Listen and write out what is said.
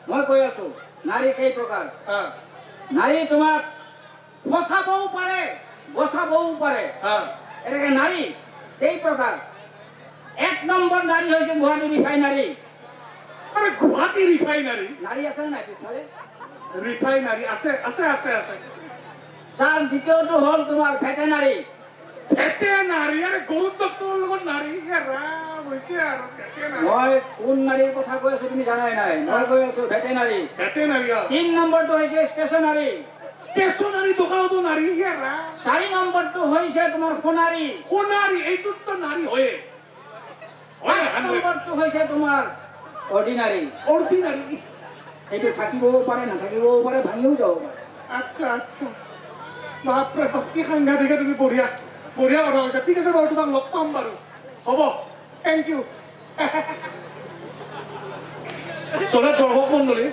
মই কৈ আছো নাৰী কেই প্ৰকাৰ নাৰী তোমাক বচাবও পাৰে বচাবও পাৰে এনেকে নাৰী কেই প্ৰকাৰ 1 নম্বৰ নাৰী হৈছে গুৱাহাটী ৰিফাইনাৰী আৰে গুৱাহাটী ৰিফাইনাৰি নাৰী আছে নাই পিছফালে ৰিফাইনাৰি আছে আছে আছে আছে যাৰ দ্বিতীয়টো হ'ল তোমাৰ ভেটেনাৰী ভেটেনাৰি আৰে গৰুৰ ডক্টৰেৰ লগত নাৰী ৰাম হইছে আৰ ভেটেনাৰি মই কোন নাৰীৰ কথা কৈ আছো তুমি জানাই নাই মই কৈ আছো ভেটেনাৰী ভেটেনাৰি 3 নম্বৰটো হৈছে ষ্টেচনাৰী স্টেশনাৰি দোকানতো নাৰী ৰাম 4 নম্বৰটো হৈছে তোমাৰ সোণাৰী সোনাৰি এইটোত তো নাৰী হয়ে 5 নম্বৰটো হৈছে তোমাৰ অৰ্ডিনাৰী অৰ্ডিনাৰি এইটো থাকিবও পাৰে নাথাকিবও পাৰে ভাঙিও যাব পাৰে আচ্ছা আচ্ছা বাপরে বাপ কি সাংঘাতিক তুমি বঢ়িয়া বঢ়িয়া কথা কৈছা ঠিক আছে বাৰু তোমাক লগ পাম বাৰু হ'ব থেংক ইউ চলে দৰ্শক মণ্ডলী